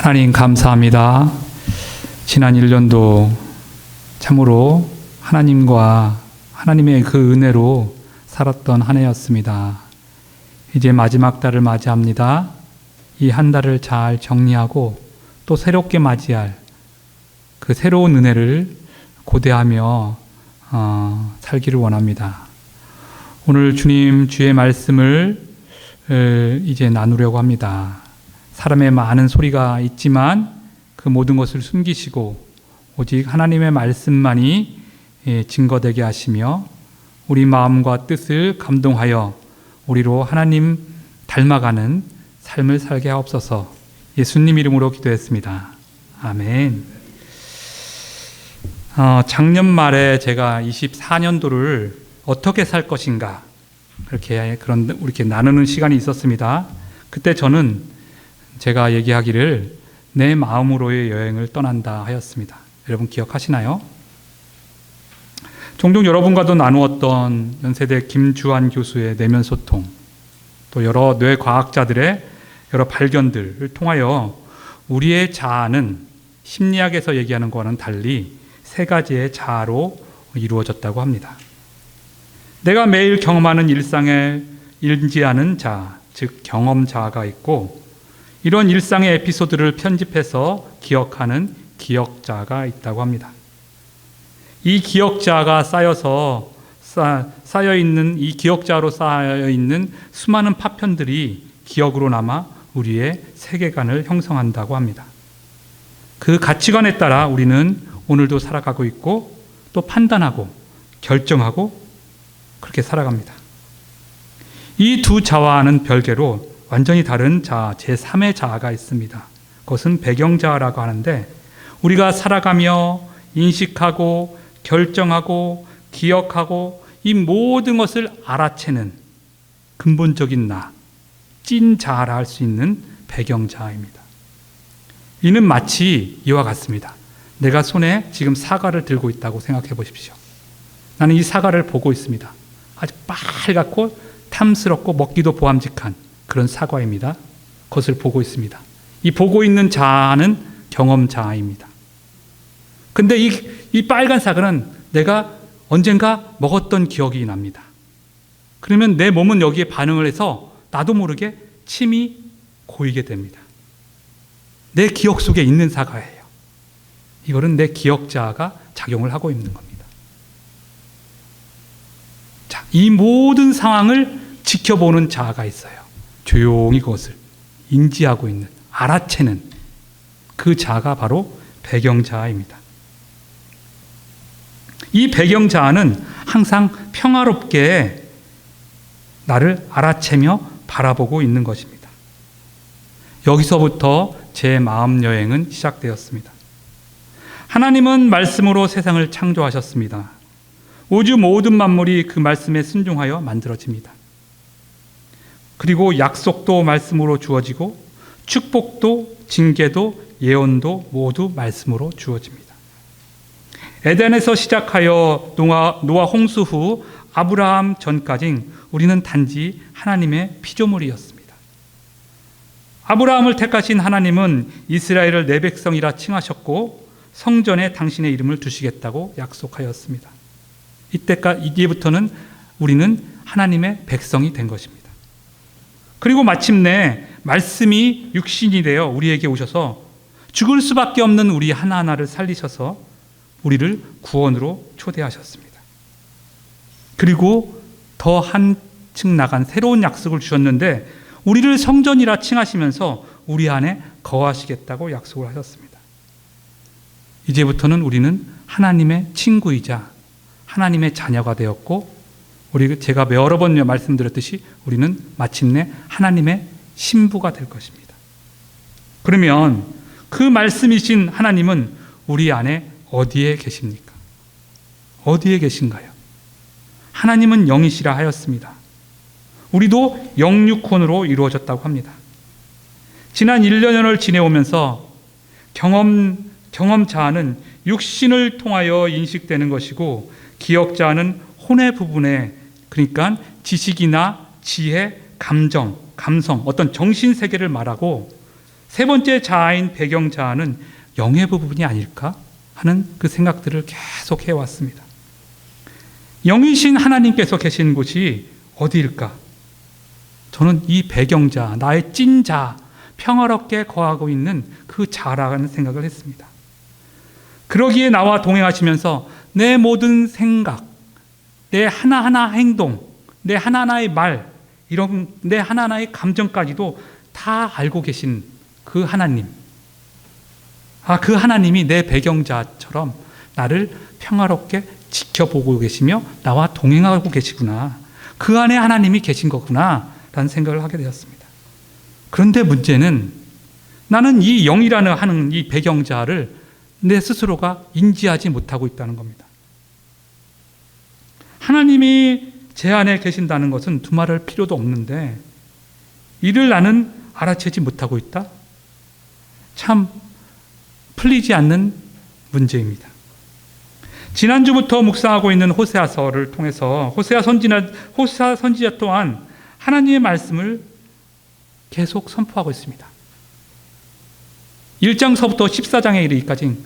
하나님 감사합니다. 지난 1년도 참으로 하나님과 하나님의 그 은혜로 살았던 한 해였습니다. 이제 마지막 달을 맞이합니다. 이 한 달을 잘 정리하고 또 새롭게 맞이할 그 새로운 은혜를 고대하며 살기를 원합니다. 오늘 주님 주의 말씀을 이제 나누려고 합니다. 사람의 많은 소리가 있지만 그 모든 것을 숨기시고 오직 하나님의 말씀만이 증거되게 하시며 우리 마음과 뜻을 감동하여 우리로 하나님 닮아가는 삶을 살게 하옵소서. 예수님 이름으로 기도했습니다. 아멘. 작년 말에 제가 24년도를 어떻게 살 것인가 이렇게 나누는 시간이 있었습니다. 그때 저는 제가 얘기하기를 내 마음으로의 여행을 떠난다 하였습니다. 여러분 기억하시나요? 종종 여러분과도 나누었던 연세대 김주환 교수의 내면 소통, 또 여러 뇌과학자들의 여러 발견들을 통하여 우리의 자아는 심리학에서 얘기하는 것과는 달리 세 가지의 자아로 이루어졌다고 합니다. 내가 매일 경험하는 일상에 인지하는 자아, 즉 경험 자아가 있고, 이런 일상의 에피소드를 편집해서 기억하는 기억자가 있다고 합니다. 이 기억자가 쌓여있는 이 기억자로 쌓여있는 수많은 파편들이 기억으로 남아 우리의 세계관을 형성한다고 합니다. 그 가치관에 따라 우리는 오늘도 살아가고 있고 또 판단하고 결정하고 그렇게 살아갑니다. 이 두 자아와는 별개로 완전히 다른 자아, 제3의 자아가 있습니다. 그것은 배경자아라고 하는데 우리가 살아가며 인식하고 결정하고 기억하고 이 모든 것을 알아채는 근본적인 나, 찐 자아라 할 수 있는 배경자아입니다. 이는 마치 이와 같습니다. 내가 손에 지금 사과를 들고 있다고 생각해 보십시오. 나는 이 사과를 보고 있습니다. 아주 빨갛고 탐스럽고 먹기도 보암직한 그런 사과입니다. 그것을 보고 있습니다. 이 보고 있는 자아는 경험 자아입니다. 근데 이 빨간 사과는 내가 언젠가 먹었던 기억이 납니다. 그러면 내 몸은 여기에 반응을 해서 나도 모르게 침이 고이게 됩니다. 내 기억 속에 있는 사과예요. 이거는 내 기억 자아가 작용을 하고 있는 겁니다. 자, 이 모든 상황을 지켜보는 자아가 있어요. 조용히 그것을 인지하고 있는, 알아채는 그 자아가 바로 배경자아입니다. 이 배경자아는 항상 평화롭게 나를 알아채며 바라보고 있는 것입니다. 여기서부터 제 마음 여행은 시작되었습니다. 하나님은 말씀으로 세상을 창조하셨습니다. 우주 모든 만물이 그 말씀에 순종하여 만들어집니다. 그리고 약속도 말씀으로 주어지고 축복도 징계도 예언도 모두 말씀으로 주어집니다. 에덴에서 시작하여 노아 홍수 후 아브라함 전까지 우리는 단지 하나님의 피조물이었습니다. 아브라함을 택하신 하나님은 이스라엘을 내 백성이라 칭하셨고 성전에 당신의 이름을 두시겠다고 약속하였습니다. 이제부터는 우리는 하나님의 백성이 된 것입니다. 그리고 마침내 말씀이 육신이 되어 우리에게 오셔서 죽을 수밖에 없는 우리 하나하나를 살리셔서 우리를 구원으로 초대하셨습니다. 그리고 더 한층 나간 새로운 약속을 주셨는데 우리를 성전이라 칭하시면서 우리 안에 거하시겠다고 약속을 하셨습니다. 이제부터는 우리는 하나님의 친구이자 하나님의 자녀가 되었고 제가 여러 번 말씀드렸듯이 우리는 마침내 하나님의 신부가 될 것입니다. 그러면 그 말씀이신 하나님은 우리 안에 어디에 계십니까? 어디에 계신가요? 하나님은 영이시라 하였습니다. 우리도 영육혼으로 이루어졌다고 합니다. 지난 1년을 지내오면서 경험 자아는 육신을 통하여 인식되는 것이고 기억 자아는 혼의 부분에, 그러니까 지식이나 지혜, 감정, 감성, 어떤 정신 세계를 말하고 세 번째 자아인 배경자아는 영의 부분이 아닐까 하는 그 생각들을 계속 해왔습니다. 영이신 하나님께서 계신 곳이 어디일까? 저는 이 배경자, 나의 찐자, 평화롭게 거하고 있는 그 자라는 생각을 했습니다. 그러기에 나와 동행하시면서 내 모든 생각, 내 하나하나 행동, 내 하나하나의 말, 이런 내 하나하나의 감정까지도 다 알고 계신 그 하나님. 그 하나님이 내 배경자처럼 나를 평화롭게 지켜보고 계시며 나와 동행하고 계시구나. 그 안에 하나님이 계신 거구나 라는 생각을 하게 되었습니다. 그런데 문제는 나는 이 영이라는 하는 이 배경자를 내 스스로가 인지하지 못하고 있다는 겁니다. 하나님이 제 안에 계신다는 것은 두말할 필요도 없는데 이를 나는 알아채지 못하고 있다? 참 풀리지 않는 문제입니다. 지난주부터 묵상하고 있는 호세아서를 통해서 호세아 선지자 또한 하나님의 말씀을 계속 선포하고 있습니다. 1장서부터 14장에 이르기까지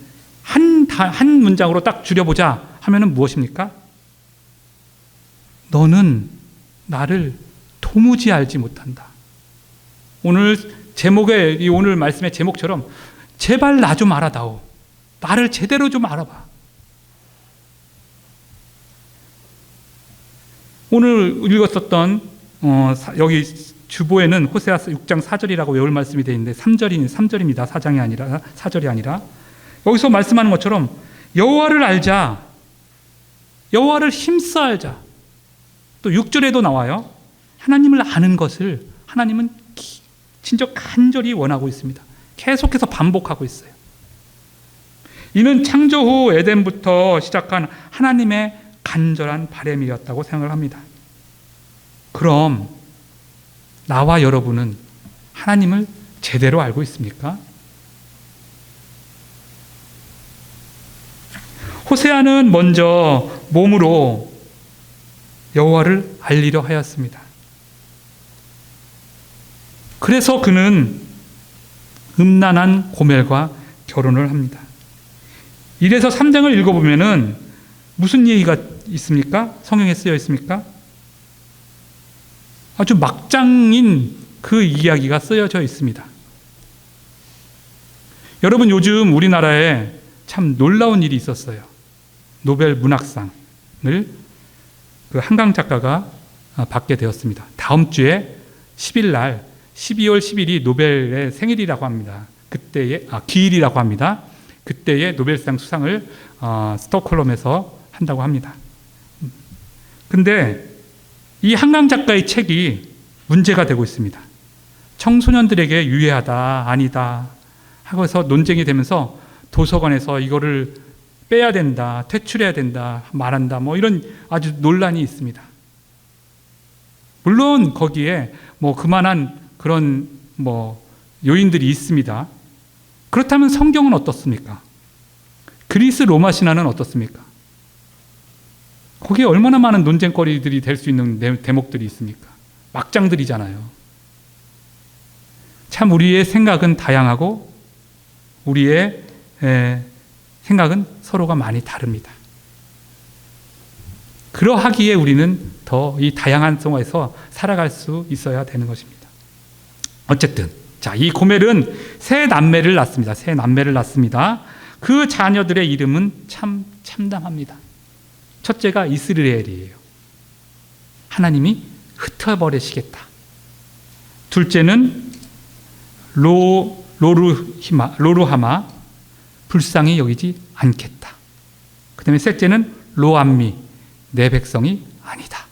한 문장으로 딱 줄여보자 하면은 무엇입니까? 너는 나를 도무지 알지 못한다. 오늘 오늘 말씀의 제목처럼 제발 나 좀 알아다오. 나를 제대로 좀 알아봐. 오늘 읽었었던 여기 주보에는 호세아서 6장 4절이라고 외울 말씀이 되어 있는데 3절입니다. 4절이 아니라 여기서 말씀하는 것처럼 여호와를 알자. 여호와를 힘써 알자. 또 6절에도 나와요. 하나님을 아는 것을 하나님은 진짜 간절히 원하고 있습니다. 계속해서 반복하고 있어요. 이는 창조 후 에덴부터 시작한 하나님의 간절한 바람이었다고 생각을 합니다. 그럼 나와 여러분은 하나님을 제대로 알고 있습니까? 호세아는 먼저 몸으로 여호와를 알리려 하였습니다. 그래서 그는 음란한 고멜과 결혼을 합니다. 이래서 3장을 읽어보면은 무슨 얘기가 있습니까? 성경에 쓰여 있습니까? 아주 막장인 그 이야기가 쓰여져 있습니다. 여러분, 요즘 우리나라에 참 놀라운 일이 있었어요. 노벨 문학상을 그 한강 작가가 받게 되었습니다. 다음 주에 10일 날 12월 10일이 노벨의 생일이라고 합니다. 기일이라고 합니다. 그때의 노벨상 수상을 스톡홀름에서 한다고 합니다. 근데 이 한강 작가의 책이 문제가 되고 있습니다. 청소년들에게 유해하다, 아니다 하고서 논쟁이 되면서 도서관에서 이거를 빼야 된다, 퇴출해야 된다, 말한다, 이런 아주 논란이 있습니다. 물론 거기에 그만한 그런 요인들이 있습니다. 그렇다면 성경은 어떻습니까? 그리스 로마 신화는 어떻습니까? 거기에 얼마나 많은 논쟁거리들이 될 수 있는 대목들이 있습니까? 막장들이잖아요. 참 우리의 생각은 다양하고 우리의 생각은 서로가 많이 다릅니다. 그러하기에 우리는 더 이 다양한 속에서 살아갈 수 있어야 되는 것입니다. 어쨌든 이 고멜은 세 남매를 낳습니다. 그 자녀들의 이름은 참 참담합니다. 첫째가 이스라엘이에요. 하나님이 흩어버리시겠다. 둘째는 로루하마, 불쌍히 여기지 않겠다. 그 다음에 셋째는 로암미, 내 백성이 아니다.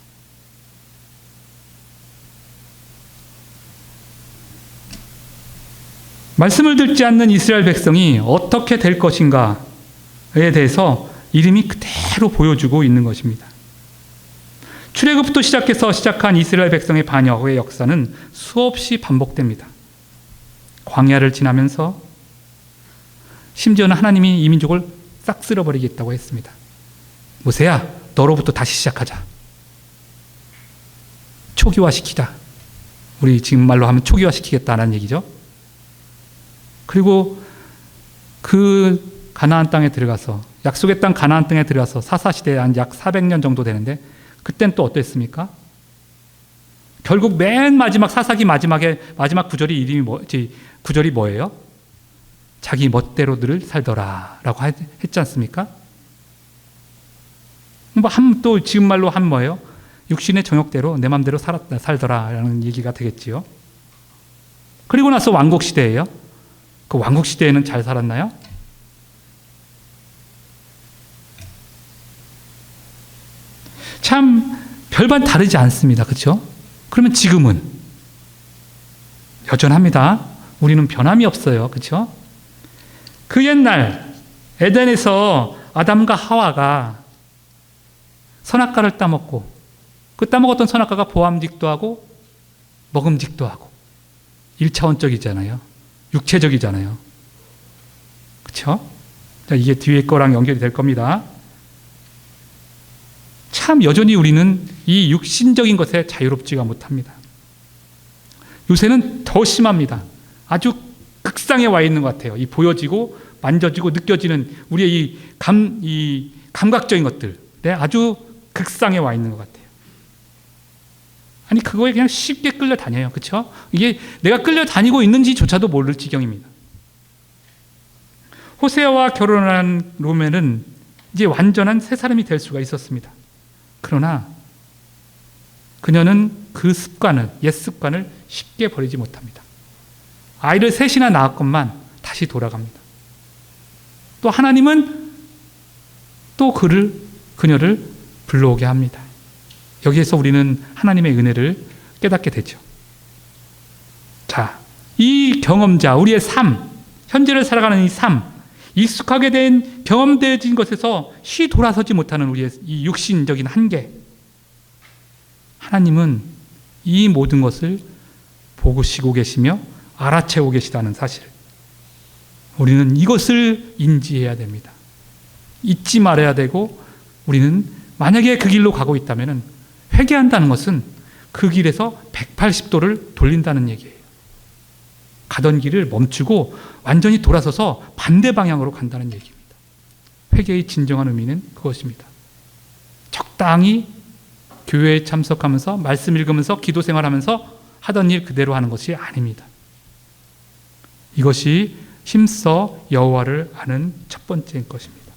말씀을 듣지 않는 이스라엘 백성이 어떻게 될 것인가에 대해서 이름이 그대로 보여주고 있는 것입니다. 출애굽부터 시작한 이스라엘 백성의 반역의 역사는 수없이 반복됩니다. 광야를 지나면서 심지어는 하나님이 이 민족을 싹 쓸어버리겠다고 했습니다. 모세야, 너로부터 다시 시작하자. 초기화시키자. 우리 지금 말로 하면 초기화시키겠다는 얘기죠. 그리고 그 가나안 땅에 들어가서, 약속의 땅 가나안 땅에 들어가서 사사시대에 한 약 400년 정도 되는데, 그땐 또 어땠습니까? 결국 맨 마지막 사사기 마지막 구절이 뭐예요? 자기 멋대로들을 살더라라고 했지 않습니까? 또 지금 말로 한 뭐예요? 육신의 정욕대로 내 맘대로 살더라라는 얘기가 되겠지요. 그리고 나서 왕국 시대예요. 그 왕국 시대에는 잘 살았나요? 참 별반 다르지 않습니다. 그렇죠? 그러면 지금은 여전합니다. 우리는 변함이 없어요. 그렇죠? 그 옛날 에덴에서 아담과 하와가 선악과를 따먹고, 그 따먹었던 선악과가 보암직도 하고 먹음직도 하고 1차원적이잖아요. 육체적이잖아요. 그렇죠? 이게 뒤에 거랑 연결이 될 겁니다. 참 여전히 우리는 이 육신적인 것에 자유롭지가 못합니다. 요새는 더 심합니다. 아주 극상에 와 있는 것 같아요. 이 보여지고 만져지고 느껴지는 우리의 이 감각적인 것들에 아주 극상에 와 있는 것 같아요. 아니 그거에 그냥 쉽게 끌려다녀요. 그렇죠? 이게 내가 끌려다니고 있는지조차도 모를 지경입니다. 호세아와 결혼한 르우멜은 이제 완전한 새 사람이 될 수가 있었습니다. 그러나 그녀는 그 옛 습관을 쉽게 버리지 못합니다. 아이를 셋이나 낳았건만 다시 돌아갑니다. 또 하나님은 또 그녀를 불러오게 합니다. 여기에서 우리는 하나님의 은혜를 깨닫게 되죠. 자, 이 경험자, 우리의 삶, 현재를 살아가는 이 삶, 익숙하게 된 경험되어진 것에서 쉬 돌아서지 못하는 우리의 이 육신적인 한계, 하나님은 이 모든 것을 보시고 계시며 알아채고 계시다는 사실, 우리는 이것을 인지해야 됩니다. 잊지 말아야 되고, 우리는 만약에 그 길로 가고 있다면 회개한다는 것은 그 길에서 180도를 돌린다는 얘기예요. 가던 길을 멈추고 완전히 돌아서서 반대 방향으로 간다는 얘기입니다. 회개의 진정한 의미는 그것입니다. 적당히 교회에 참석하면서 말씀 읽으면서 기도 생활하면서 하던 일 그대로 하는 것이 아닙니다. 이것이 힘써 여호와를 아는 첫 번째인 것입니다.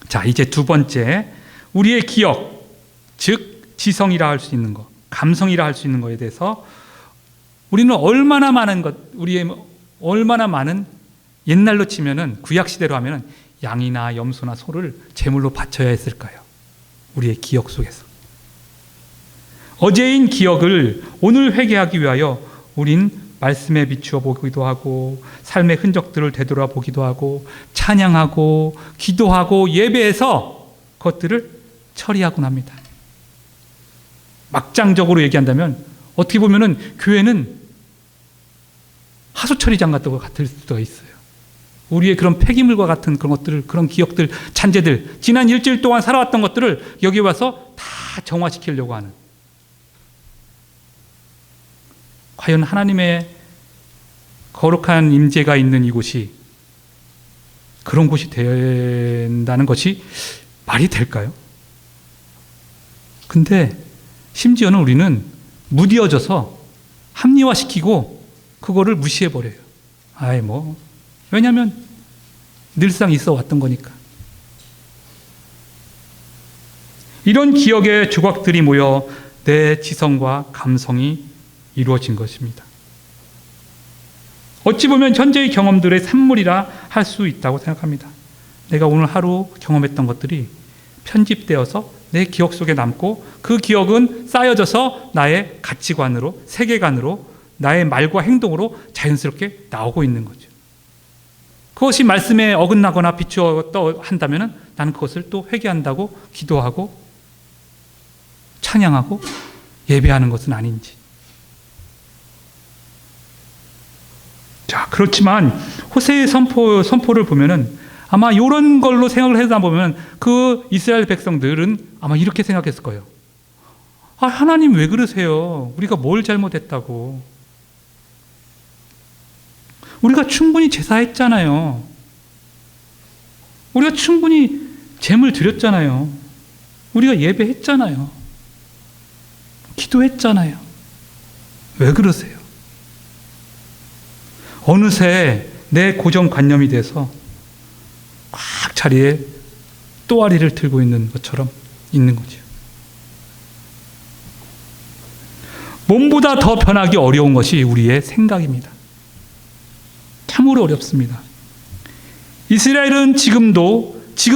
자, 이제 두 번째, 우리의 기억, 즉 지성이라 할 수 있는 것, 감성이라 할 수 있는 것에 대해서 우리는 얼마나 많은 옛날로 치면은 구약 시대로 하면은 양이나 염소나 소를 제물로 바쳐야 했을까요? 우리의 기억 속에서. 어제인 기억을 오늘 회개하기 위하여 우린 말씀에 비추어 보기도 하고 삶의 흔적들을 되돌아보기도 하고 찬양하고 기도하고 예배해서 그것들을 처리하곤 합니다. 막장적으로 얘기한다면 어떻게 보면은 교회는 하수처리장 같을 수가 있어요. 우리의 그런 폐기물과 같은 그런 것들을, 그런 기억들, 잔재들, 지난 일주일 동안 살아왔던 것들을 여기 와서 다 정화시키려고 하는, 과연 하나님의 거룩한 임재가 있는 이곳이 그런 곳이 된다는 것이 말이 될까요? 근데 심지어는 우리는 무디어져서 합리화시키고 그거를 무시해버려요. 왜냐하면 늘상 있어 왔던 거니까. 이런 기억의 조각들이 모여 내 지성과 감성이 이루어진 것입니다. 어찌 보면 현재의 경험들의 산물이라 할 수 있다고 생각합니다. 내가 오늘 하루 경험했던 것들이 편집되어서 내 기억 속에 남고 그 기억은 쌓여져서 나의 가치관으로, 세계관으로, 나의 말과 행동으로 자연스럽게 나오고 있는 거죠. 그것이 말씀에 어긋나거나 비추어 한다면 나는 그것을 또 회개한다고 기도하고 찬양하고 예배하는 것은 아닌지. 자, 그렇지만 호세의 선포를 보면은 아마 이런 걸로 생각을 하다 보면 그 이스라엘 백성들은 아마 이렇게 생각했을 거예요. 하나님 왜 그러세요? 우리가 뭘 잘못했다고. 우리가 충분히 제사했잖아요. 우리가 충분히 제물 드렸잖아요. 우리가 예배했잖아요. 기도했잖아요. 왜 그러세요? 어느새 내 고정관념이 돼서 꽉 자리에 또아리를 들고 있는 것처럼 있는 거죠. 몸보다 더 변하기 어려운 것이 우리의 생각입니다. 참으로 어렵습니다. 이스라엘은 지금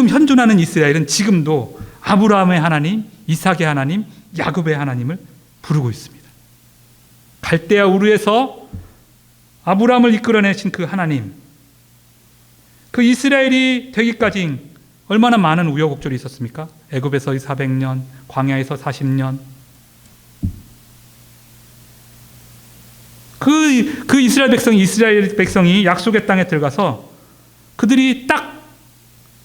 현존하는 이스라엘은 지금도 아브라함의 하나님, 이삭의 하나님, 야곱의 하나님을 부르고 있습니다. 갈대아 우르에서 아브라함을 이끌어내신 그 하나님, 그 이스라엘이 되기까지 얼마나 많은 우여곡절이 있었습니까? 애굽에서 400년, 광야에서 40년. 그 이스라엘 백성이 약속의 땅에 들어가서 그들이 딱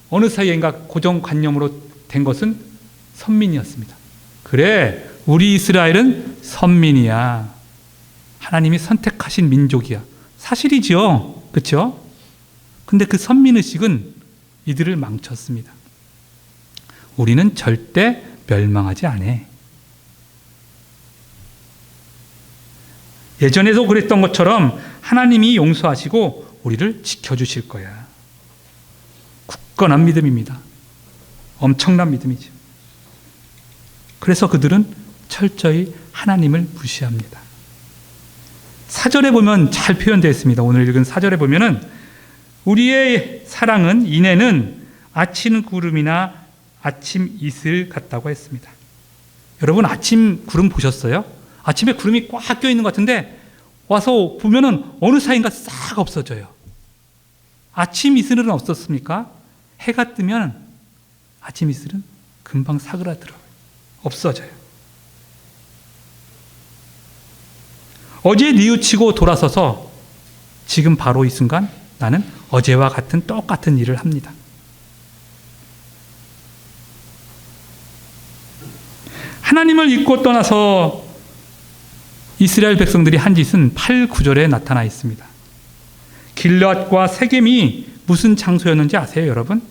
어느 사이인가 고정관념으로 된 것은 선민이었습니다. 그래, 우리 이스라엘은 선민이야. 하나님이 선택하신 민족이야. 사실이지요. 그렇죠? 근데 그 선민의식은 이들을 망쳤습니다. 우리는 절대 멸망하지 않아. 예전에도 그랬던 것처럼 하나님이 용서하시고 우리를 지켜주실 거야. 굳건한 믿음입니다. 엄청난 믿음이죠. 그래서 그들은 철저히 하나님을 무시합니다. 사절에 보면 잘 표현되어 있습니다. 오늘 읽은 사절에 보면은 우리의 사랑은 이내는 아침 구름이나 아침 이슬 같다고 했습니다. 여러분 아침 구름 보셨어요? 아침에 구름이 꽉 껴있는 것 같은데 와서 보면은 어느 사이인가 싹 없어져요. 아침 이슬은 없었습니까? 해가 뜨면 아침 이슬은 금방 사그라들어요. 없어져요. 어제 뉘우치고 돌아서서 지금 바로 이 순간 나는 어제와 같은 똑같은 일을 합니다. 하나님을 잊고 떠나서 이스라엘 백성들이 한 짓은 8, 9절에 나타나 있습니다. 길앗과 세겜이 무슨 장소였는지 아세요, 여러분?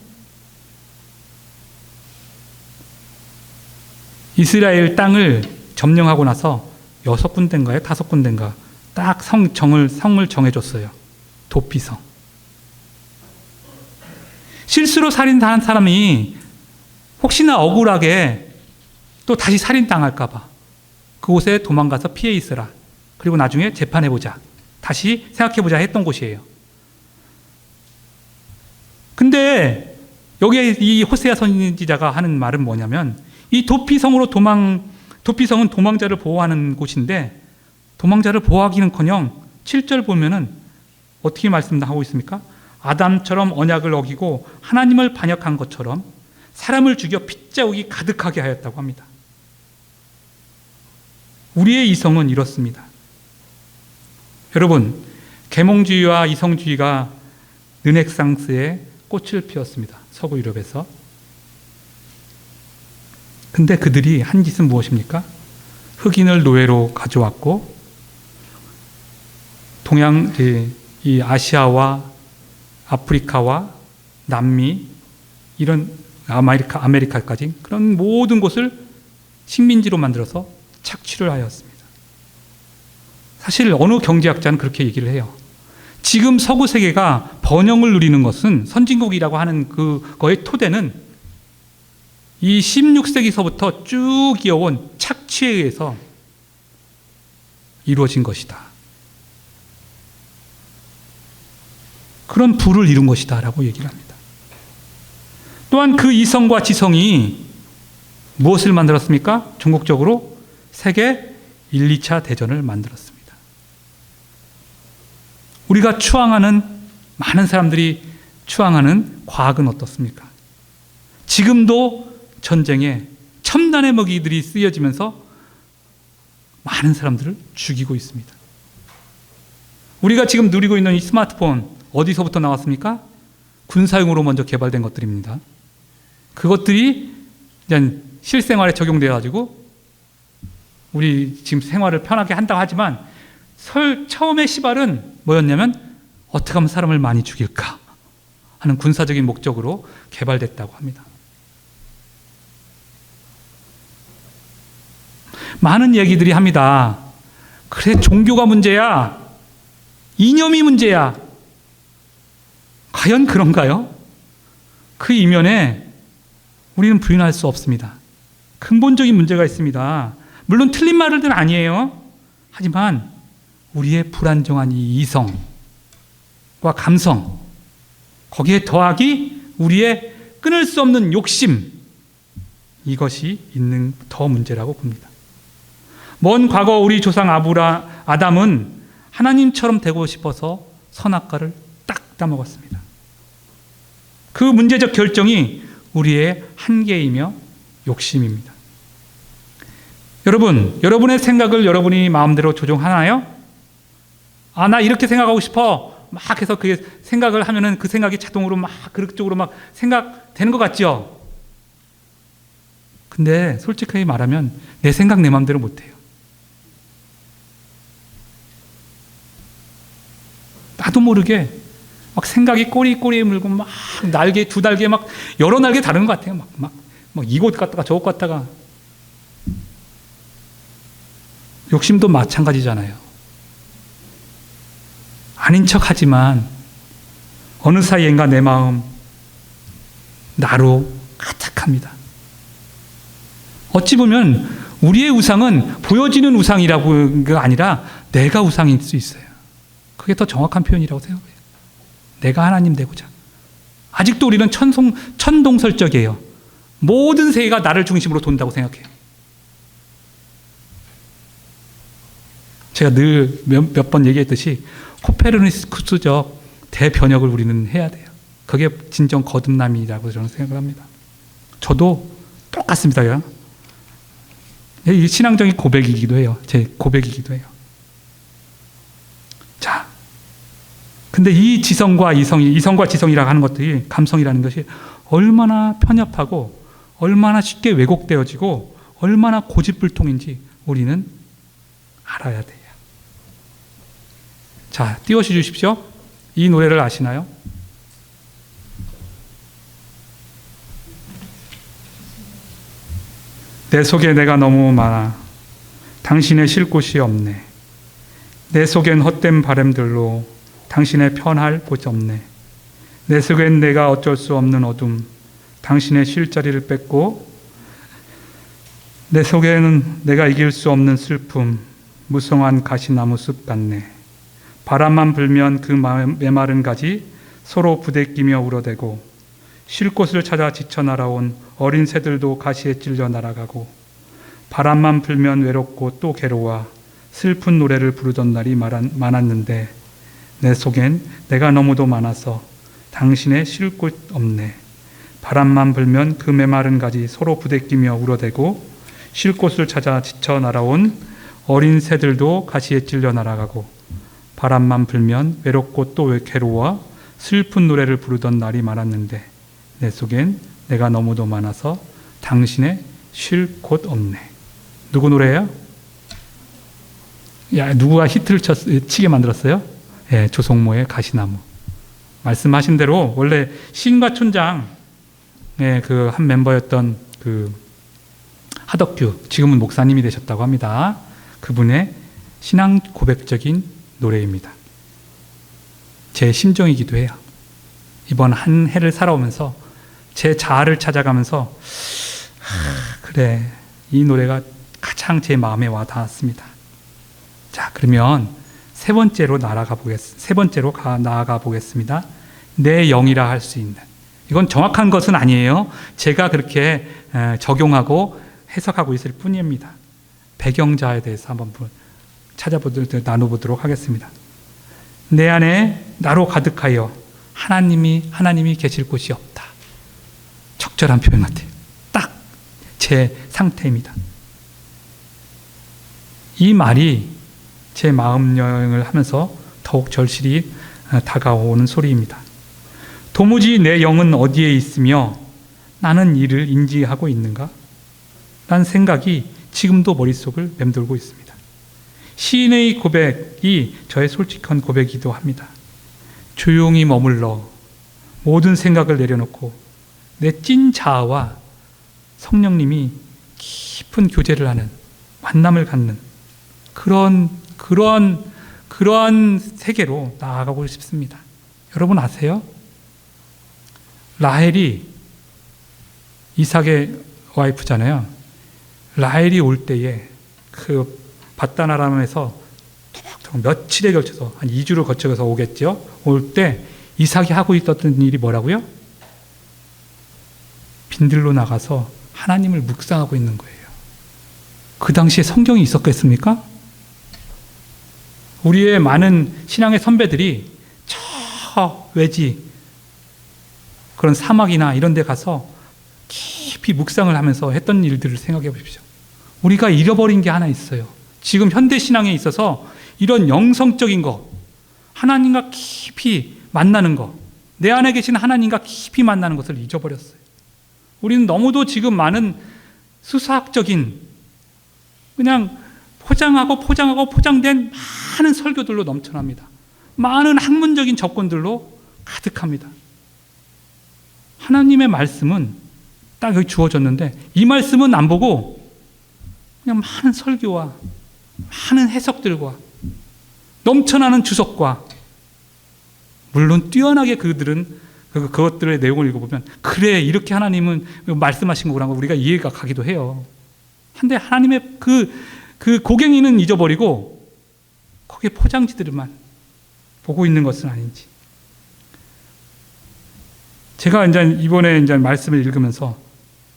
이스라엘 땅을 점령하고 나서 6군데인가요? 5군데인가 딱 성을 정해줬어요. 도피성. 실수로 살인당한 사람이 혹시나 억울하게 또 다시 살인당할까 봐 그곳에 도망가서 피해 있으라. 그리고 나중에 재판해보자. 다시 생각해보자 했던 곳이에요. 근데 여기에 이 호세아 선지자가 하는 말은 뭐냐면 이 도피성은 도망자를 보호하는 곳인데 도망자를 보호하기는커녕 7절 보면은 어떻게 말씀하고 있습니까? 아담처럼 언약을 어기고 하나님을 반역한 것처럼 사람을 죽여 핏자국이 가득하게 하였다고 합니다. 우리의 이성은 이렇습니다. 여러분, 계몽주의와 이성주의가 르네상스에 꽃을 피웠습니다. 서구 유럽에서. 근데 그들이 한 짓은 무엇입니까? 흑인을 노예로 가져왔고 이 아시아와 아프리카와 남미 이런 아메리카까지 그런 모든 곳을 식민지로 만들어서 착취를 하였습니다. 사실 어느 경제학자는 그렇게 얘기를 해요. 지금 서구 세계가 번영을 누리는 것은 선진국이라고 하는 그거의 토대는 이 16세기서부터 쭉 이어온 착취에 의해서 이루어진 것이다. 그런 부를 이룬 것이다 라고 얘기를 합니다. 또한 그 이성과 지성이 무엇을 만들었습니까? 전국적으로 세계 1, 2차 대전을 만들었습니다. 우리가 많은 사람들이 추앙하는 과학은 어떻습니까? 지금도 전쟁에 첨단의 무기들이 쓰여지면서 많은 사람들을 죽이고 있습니다. 우리가 지금 누리고 있는 이 스마트폰 어디서부터 나왔습니까? 군사용으로 먼저 개발된 것들입니다. 그것들이 이제 실생활에 적용되어 가지고 우리 지금 생활을 편하게 한다고 하지만 처음의 시발은 뭐였냐면 어떻게 하면 사람을 많이 죽일까 하는 군사적인 목적으로 개발됐다고 합니다. 많은 얘기들이 합니다. 그래, 종교가 문제야. 이념이 문제야. 과연 그런가요? 그 이면에 우리는 부인할 수 없습니다. 근본적인 문제가 있습니다. 물론 틀린 말은 아니에요. 하지만 우리의 불안정한 이 이성과 감성, 거기에 더하기 우리의 끊을 수 없는 욕심, 이것이 있는 더 문제라고 봅니다. 먼 과거 우리 조상 아담은 하나님처럼 되고 싶어서 선악과를 딱 따먹었습니다. 그 문제적 결정이 우리의 한계이며 욕심입니다. 여러분의 생각을 여러분이 마음대로 조종하나요? 나 이렇게 생각하고 싶어. 막 해서 그게 생각을 하면은 그 생각이 자동으로 막 그쪽으로 막 생각되는 것 같죠? 근데 솔직하게 말하면 내 생각 내 마음대로 못해요. 나도 모르게 막 생각이 꼬리에 물고 막 날개, 두 날개 막 여러 날개 다른 것 같아요. 막 이곳 갔다가 저곳 갔다가. 욕심도 마찬가지잖아요. 아닌 척 하지만 어느 사이엔가 내 마음 나로 가득합니다. 어찌 보면 우리의 우상은 보여지는 우상이라고가 아니라 내가 우상일 수 있어요. 그게 더 정확한 표현이라고 생각해요. 내가 하나님 되고자. 아직도 우리는 천동설적이에요. 모든 세계가 나를 중심으로 돈다고 생각해요. 제가 늘 몇 번 얘기했듯이 코페르니쿠스적 대변혁을 우리는 해야 돼요. 그게 진정 거듭남이라고 저는 생각을 합니다. 저도 똑같습니다. 이 신앙적인 고백이기도 해요. 제 고백이기도 해요. 자, 근데 이 지성과 이성과 지성이라고 하는 것들이, 감성이라는 것이 얼마나 편협하고 얼마나 쉽게 왜곡되어지고 얼마나 고집불통인지 우리는 알아야 돼요. 자, 띄워주 주십시오. 이 노래를 아시나요? 내 속에 내가 너무 많아 당신의 쉴 곳이 없네. 내 속엔 헛된 바람들로 당신의 편할 곳이 없네. 내 속엔 내가 어쩔 수 없는 어둠, 당신의 쉴 자리를 뺏고, 내 속에는 내가 이길 수 없는 슬픔, 무성한 가시나무 숲 같네. 바람만 불면 그 메마른 가지 서로 부대끼며 울어대고, 쉴 곳을 찾아 지쳐 날아온 어린 새들도 가시에 찔려 날아가고, 바람만 불면 외롭고 또 괴로워 슬픈 노래를 부르던 날이 많았는데, 내 속엔 내가 너무도 많아서 당신의 쉴 곳 없네. 바람만 불면 그 메마른 가지 서로 부대끼며 울어대고, 쉴 곳을 찾아 지쳐 날아온 어린 새들도 가시에 찔려 날아가고, 바람만 불면 외롭고 또 괴로워 슬픈 노래를 부르던 날이 많았는데, 내 속엔 내가 너무도 많아서 당신의 쉴 곳 없네. 누구 노래예요? 누구가 히트를 치게 만들었어요? 조성모의 가시나무. 말씀하신 대로 원래 시인과 촌장 그 한 멤버였던 그 하덕규, 지금은 목사님이 되셨다고 합니다. 그분의 신앙 고백적인 노래입니다. 제 심정이기도 해요. 이번 한 해를 살아오면서 제 자아를 찾아가면서 그래, 이 노래가 가장 제 마음에 와 닿았습니다. 자, 그러면 세 번째로 나아가 보겠습니다. 내 영이라 할 수 있는. 이건 정확한 것은 아니에요. 제가 그렇게 적용하고 해석하고 있을 뿐입니다. 배경자에 대해서 한번 나눠보도록 하겠습니다. 내 안에 나로 가득하여 하나님이 계실 곳이 없다. 적절한 표현 같아요. 딱 제 상태입니다. 이 말이 제 마음 여행을 하면서 더욱 절실히 다가오는 소리입니다. 도무지 내 영은 어디에 있으며 나는 이를 인지하고 있는가? 라는 생각이 지금도 머릿속을 맴돌고 있습니다. 시인의 고백이 저의 솔직한 고백이기도 합니다. 조용히 머물러 모든 생각을 내려놓고 내 찐 자아와 성령님이 깊은 교제를 하는, 만남을 갖는 그러한 세계로 나아가고 싶습니다. 여러분 아세요? 라헬이 이삭의 와이프잖아요. 라헬이 올 때에 그 밧단 아람에서 며칠에 걸쳐서 한 2주를 거쳐서 오겠죠. 올 때 이삭이 하고 있었던 일이 뭐라고요? 빈들로 나가서 하나님을 묵상하고 있는 거예요. 그 당시에 성경이 있었겠습니까? 우리의 많은 신앙의 선배들이 저 외지 그런 사막이나 이런 데 가서 깊이 묵상을 하면서 했던 일들을 생각해 보십시오. 우리가 잃어버린 게 하나 있어요. 지금 현대 신앙에 있어서 이런 영성적인 거, 하나님과 깊이 만나는 거, 내 안에 계신 하나님과 깊이 만나는 것을 잊어버렸어요. 우리는 너무도 지금 많은 수사학적인, 그냥 포장하고 포장된 많은 설교들로 넘쳐납니다. 많은 학문적인 접근들로 가득합니다. 하나님의 말씀은 딱 여기 주어졌는데 이 말씀은 안 보고 그냥 많은 설교와 많은 해석들과 넘쳐나는 주석과, 물론 뛰어나게 그들은 그것들의 내용을 읽어보면 그래 이렇게 하나님은 말씀하신 거구나 우리가 이해가 가기도 해요. 근데 하나님의 그 고갱이는 잊어버리고 거기에 포장지들만 보고 있는 것은 아닌지. 제가 이번에 말씀을 읽으면서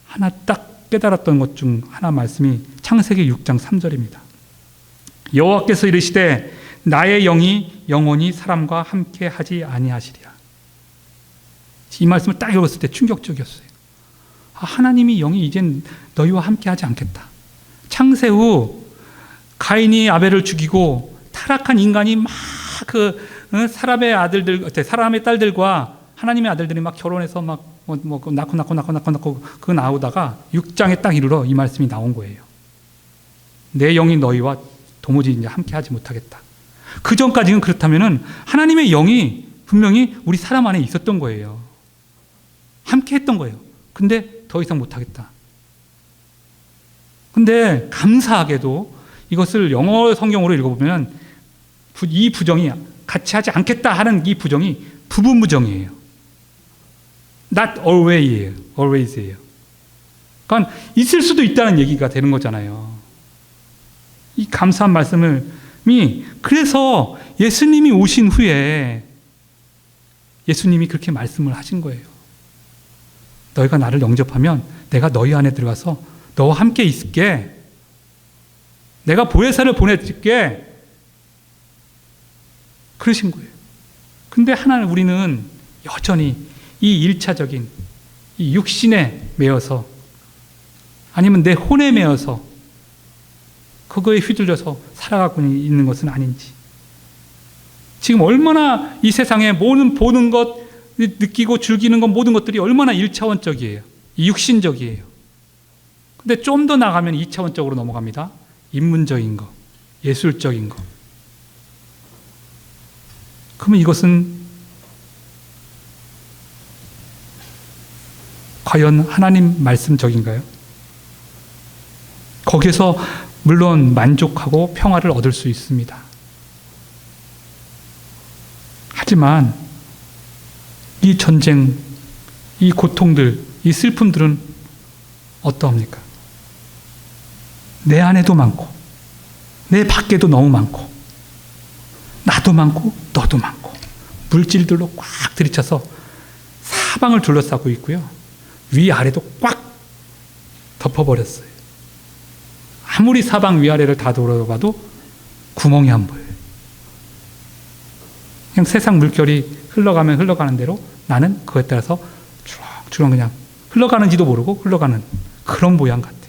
하나 딱 깨달았던 것 중 하나 말씀이 창세기 6장 3절입니다. 여호와께서 이르시되 나의 영이 영원히 사람과 함께 하지 아니하시리라. 이 말씀을 딱 읽었을 때 충격적이었어요. 하나님이 영이 이젠 너희와 함께 하지 않겠다. 창세 후 가인이 아벨을 죽이고 타락한 인간이 막 사람의 아들들, 사람의 딸들과 하나님의 아들들이 막 결혼해서 막 낳고 그거 나오다가 6장에 딱 이르러 이 말씀이 나온 거예요. 내 영이 너희와 도무지 이제 함께 하지 못하겠다. 그 전까지는 그렇다면은 하나님의 영이 분명히 우리 사람 안에 있었던 거예요. 함께 했던 거예요. 근데 더 이상 못하겠다. 근데 감사하게도 이것을 영어 성경으로 읽어보면 이 부정이 같이 하지 않겠다 하는 이 부정이 부분 부정이에요. Not always예요. 그러니까 있을 수도 있다는 얘기가 되는 거잖아요. 이 감사한 말씀이 그래서 예수님이 오신 후에 예수님이 그렇게 말씀을 하신 거예요. 너희가 나를 영접하면 내가 너희 안에 들어가서 너와 함께 있을게. 내가 보혜사를 보내줄게. 그러신 거예요. 근데 우리는 여전히 이 일차적인 이 육신에 매여서 아니면 내 혼에 매여서 그거에 휘둘려서 살아가고 있는 것은 아닌지. 지금 얼마나 이 세상에 보는 것, 느끼고 즐기는 것 모든 것들이 얼마나 1차원적이에요. 육신적이에요. 근데 좀 더 나가면 2차원적으로 넘어갑니다. 인문적인 거, 예술적인 거. 그러면 이것은 과연 하나님 말씀적인가요? 거기서 물론 만족하고 평화를 얻을 수 있습니다. 하지만 이 전쟁, 이 고통들, 이 슬픔들은 어떠합니까? 내 안에도 많고 내 밖에도 너무 많고 나도 많고 너도 많고 물질들로 꽉 들이쳐서 사방을 둘러싸고 있고요. 위아래도 꽉 덮어버렸어요. 아무리 사방 위아래를 다 돌아봐도 구멍이 안 보여요. 그냥 세상 물결이 흘러가면 흘러가는 대로 나는 그에 따라서 주렁주렁 그냥 흘러가는지도 모르고 흘러가는 그런 모양 같아요.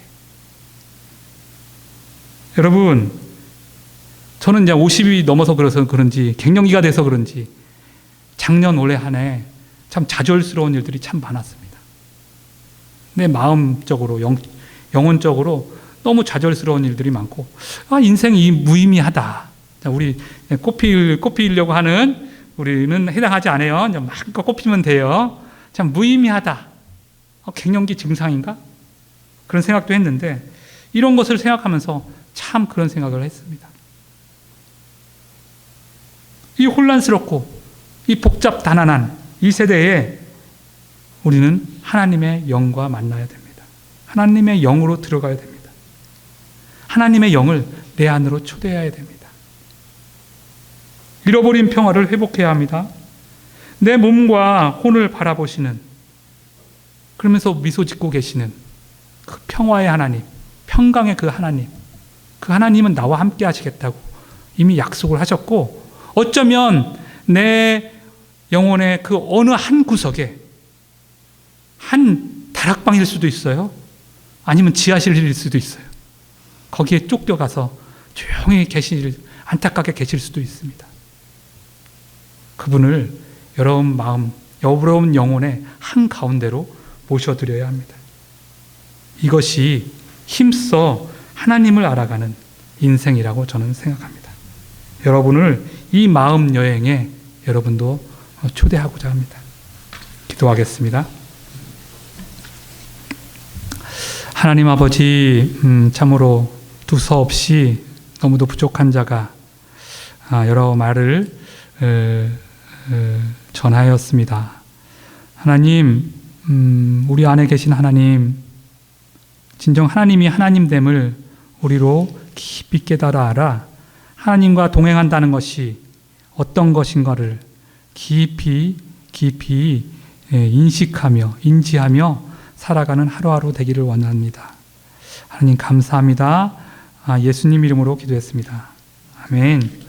여러분, 저는 이제 50이 넘어서 그런지 갱년기가 돼서 그런지 작년 올해 한 해 참 좌절스러운 일들이 참 많았습니다. 내 마음적으로 영혼적으로 너무 좌절스러운 일들이 많고 인생이 무의미하다. 우리 꽃 피우려고 하는 우리는 해당하지 않아요. 그냥 마음껏 꼽히면 돼요. 참 무의미하다. 갱년기 증상인가? 그런 생각도 했는데 이런 것을 생각하면서 참 그런 생각을 했습니다. 이 혼란스럽고 이 복잡다난한 이 세대에 우리는 하나님의 영과 만나야 됩니다. 하나님의 영으로 들어가야 됩니다. 하나님의 영을 내 안으로 초대해야 됩니다. 잃어버린 평화를 회복해야 합니다. 내 몸과 혼을 바라보시는, 그러면서 미소 짓고 계시는 그 평화의 하나님, 평강의 그 하나님은 나와 함께 하시겠다고 이미 약속을 하셨고, 어쩌면 내 영혼의 그 어느 한 구석에 한 다락방일 수도 있어요. 아니면 지하실일 수도 있어요. 거기에 쫓겨가서 조용히 안타깝게 계실 수도 있습니다. 그분을 여러분 마음, 여러분 영혼의 한 가운데로 모셔드려야 합니다. 이것이 힘써 하나님을 알아가는 인생이라고 저는 생각합니다. 여러분을 이 마음 여행에 여러분도 초대하고자 합니다. 기도하겠습니다. 하나님 아버지, 참으로 두서없이 너무도 부족한 자가 여러 말을 전하였습니다. 하나님, 우리 안에 계신 하나님, 진정 하나님이 하나님됨을 우리로 깊이 깨달아 알아 하나님과 동행한다는 것이 어떤 것인가를 깊이 인식하며 인지하며 살아가는 하루하루 되기를 원합니다. 하나님 감사합니다. 예수님 이름으로 기도했습니다. 아멘.